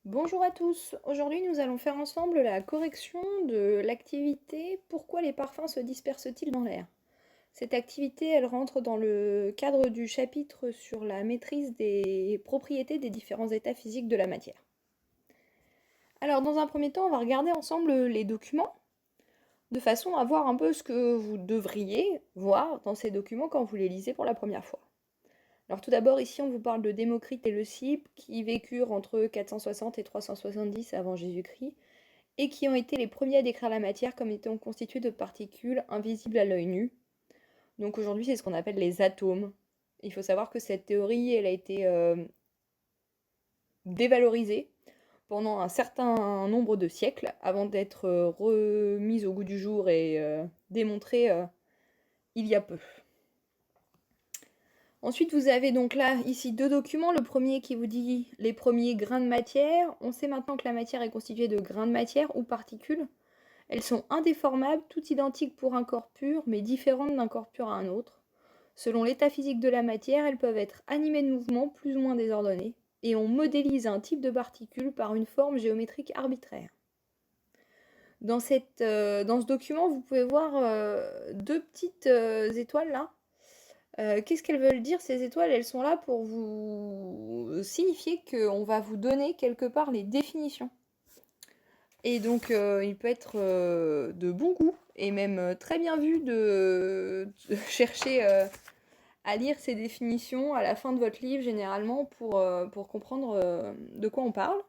Bonjour à tous, aujourd'hui nous allons faire ensemble la correction de l'activité Pourquoi les parfums se dispersent-ils dans l'air? Cette activité, elle rentre dans le cadre du chapitre sur la maîtrise des propriétés des différents états physiques de la matière. Alors dans un premier temps, on va regarder ensemble les documents, de façon à voir un peu ce que vous devriez voir dans ces documents quand vous les lisez pour la première fois. Alors tout d'abord, ici, on vous parle de Démocrite et Leucippe, qui vécurent entre 460 et 370 avant Jésus-Christ, et qui ont été les premiers à décrire la matière comme étant constituée de particules invisibles à l'œil nu. Donc aujourd'hui, c'est ce qu'on appelle les atomes. Il faut savoir que cette théorie, elle a été dévalorisée pendant un certain nombre de siècles avant d'être remise au goût du jour et démontrée il y a peu. Ensuite, vous avez donc là, ici, deux documents. Le premier qui vous dit les premiers grains de matière. On sait maintenant que la matière est constituée de grains de matière ou particules. Elles sont indéformables, toutes identiques pour un corps pur, mais différentes d'un corps pur à un autre. Selon l'état physique de la matière, elles peuvent être animées de mouvements plus ou moins désordonnés, et on modélise un type de particule par une forme géométrique arbitraire. Dans ce document, vous pouvez voir deux petites étoiles là. Qu'est-ce qu'elles veulent dire ces étoiles? Elles sont là pour vous signifier qu'on va vous donner quelque part les définitions. Et donc, il peut être de bon goût et même très bien vu de chercher à lire ces définitions à la fin de votre livre, généralement, pour comprendre de quoi on parle.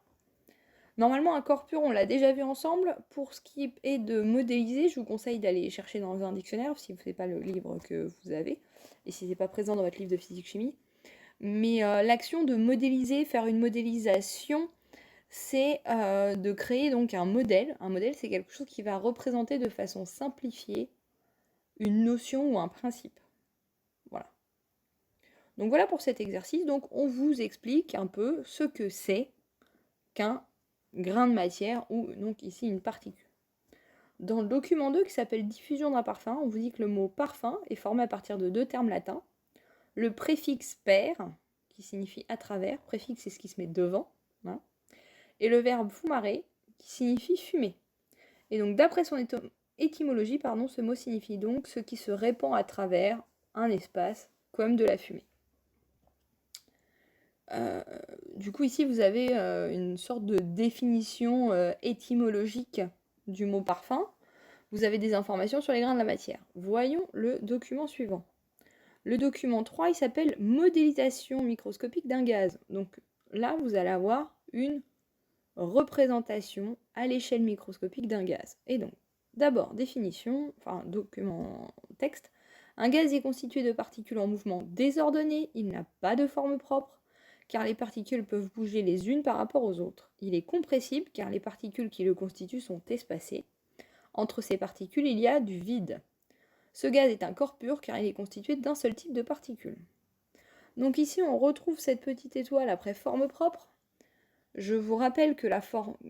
Normalement, un corps pur, on l'a déjà vu ensemble. Pour ce qui est de modéliser, je vous conseille d'aller chercher dans un dictionnaire, si ce n'est pas le livre que vous avez, et si ce n'est pas présent dans votre livre de physique-chimie. Mais l'action de modéliser, faire une modélisation, c'est de créer donc un modèle. Un modèle, c'est quelque chose qui va représenter de façon simplifiée une notion ou un principe. Voilà. Donc voilà pour cet exercice. Donc on vous explique un peu ce que c'est qu'un grain de matière ou donc ici une particule. Dans le document 2 qui s'appelle Diffusion d'un parfum, on vous dit que le mot parfum est formé à partir de deux termes latins. Le préfixe per, qui signifie à travers, préfixe c'est ce qui se met devant, hein, et le verbe fumare, qui signifie fumer. Et donc d'après son étymologie, ce mot signifie donc ce qui se répand à travers un espace, comme de la fumée. Du coup ici vous avez une sorte de définition étymologique du mot parfum. Vous avez des informations sur les grains de la matière. Voyons le document suivant. Le document 3, il s'appelle modélisation microscopique d'un gaz. Donc là, vous allez avoir une représentation à l'échelle microscopique d'un gaz. Et donc, d'abord, définition, enfin document texte. Un gaz est constitué de particules en mouvement désordonné, il n'a pas de forme propre, car les particules peuvent bouger les unes par rapport aux autres. Il est compressible, car les particules qui le constituent sont espacées. Entre ces particules, il y a du vide. Ce gaz est un corps pur, car il est constitué d'un seul type de particules. Donc ici, on retrouve cette petite étoile après forme propre. Je vous rappelle que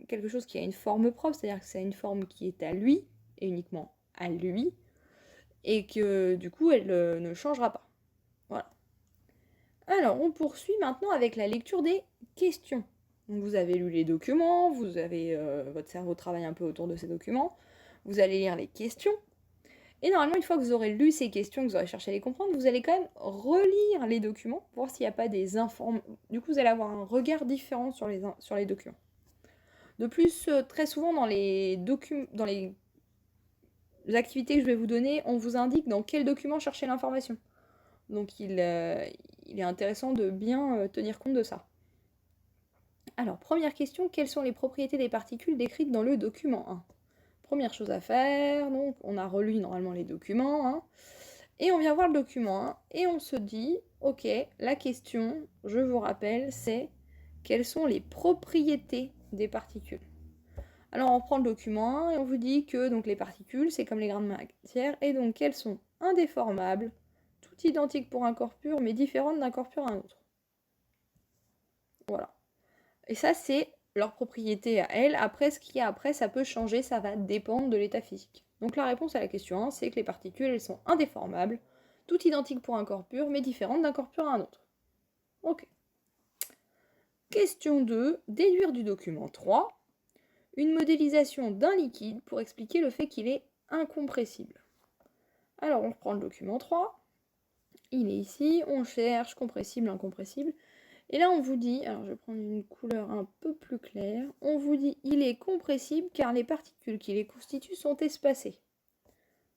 quelque chose qui a une forme propre, c'est-à-dire que c'est une forme qui est à lui, et uniquement à lui, et que du coup, elle ne changera pas. Voilà. Alors, on poursuit maintenant avec la lecture des questions. Donc, vous avez lu les documents, votre cerveau travaille un peu autour de ces documents, vous allez lire les questions, et normalement, une fois que vous aurez lu ces questions, que vous aurez cherché à les comprendre, vous allez quand même relire les documents pour voir s'il n'y a pas des informations. Du coup, vous allez avoir un regard différent sur les documents. De plus, très souvent dans les activités que je vais vous donner, on vous indique dans quel document chercher l'information. Donc il est intéressant de bien tenir compte de ça. Alors, première question, quelles sont les propriétés des particules décrites dans le document 1? Première chose à faire, donc on a relu normalement les documents, hein, et on vient voir le document 1, et on se dit, ok, la question, je vous rappelle, c'est quelles sont les propriétés des particules? Alors on prend le document 1 et on vous dit que donc, les particules, c'est comme les grains de matière, et donc qu'elles sont indéformables, toutes identiques pour un corps pur, mais différentes d'un corps pur à un autre. Voilà. Et ça, c'est leur propriété à elles. Après, ce qu'il y a après, ça peut changer, ça va dépendre de l'état physique. Donc la réponse à la question 1, c'est que les particules, elles sont indéformables, toutes identiques pour un corps pur, mais différentes d'un corps pur à un autre. Ok. Question 2, déduire du document 3 une modélisation d'un liquide pour expliquer le fait qu'il est incompressible. Alors on reprend le document 3, il est ici, on cherche compressible, incompressible, et là on vous dit, alors je vais prendre une couleur un peu plus claire, on vous dit il est compressible car les particules qui les constituent sont espacées.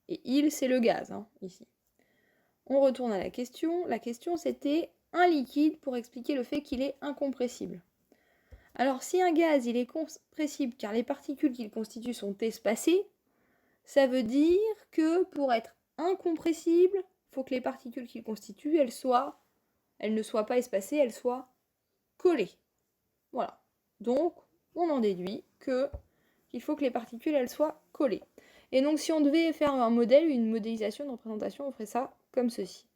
Et il, c'est le gaz, ici. On retourne à la question c'était un liquide pour expliquer le fait qu'il est incompressible. Alors si un gaz il est compressible car les particules qu'il constitue sont espacées, ça veut dire que pour être incompressible, il faut que les particules qu'il constitue, elles ne soient pas espacées, elles soient collées. Voilà. Donc, on en déduit qu'il faut que les particules, elles soient collées. Et donc, si on devait faire un modèle, une modélisation, une représentation, on ferait ça comme ceci.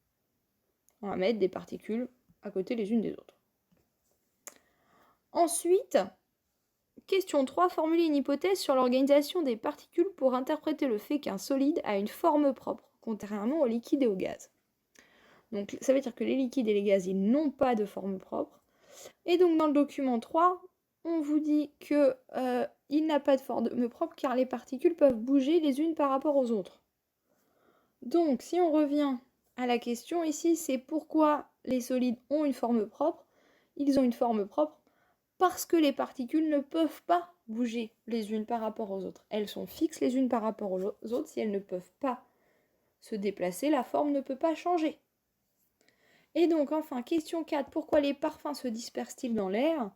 On va mettre des particules à côté les unes des autres. Ensuite, question 3, formuler une hypothèse sur l'organisation des particules pour interpréter le fait qu'un solide a une forme propre, contrairement aux liquides et aux gaz. Donc ça veut dire que les liquides et les gaz, ils n'ont pas de forme propre. Et donc dans le document 3, on vous dit qu'il n'a pas de forme propre car les particules peuvent bouger les unes par rapport aux autres. Donc si on revient à la question ici, c'est pourquoi les solides ont une forme propre. Ils ont une forme propre parce que les particules ne peuvent pas bouger les unes par rapport aux autres. Elles sont fixes les unes par rapport aux autres. Si elles ne peuvent pas se déplacer, la forme ne peut pas changer. Et donc enfin, question 4, pourquoi les parfums se dispersent-ils dans l'air?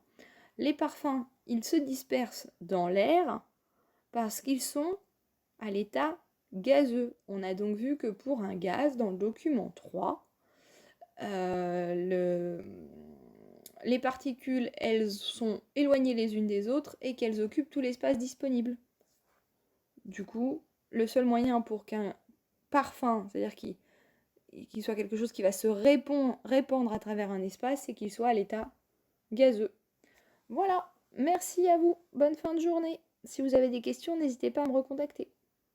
Les parfums, ils se dispersent dans l'air parce qu'ils sont à l'état gazeux. On a donc vu que pour un gaz, dans le document 3, les particules, elles sont éloignées les unes des autres et qu'elles occupent tout l'espace disponible. Du coup, le seul moyen pour qu'un parfum, c'est-à-dire qu'il soit quelque chose qui va se répandre à travers un espace, c'est qu'il soit à l'état gazeux. Voilà, merci à vous, bonne fin de journée. Si vous avez des questions, n'hésitez pas à me recontacter.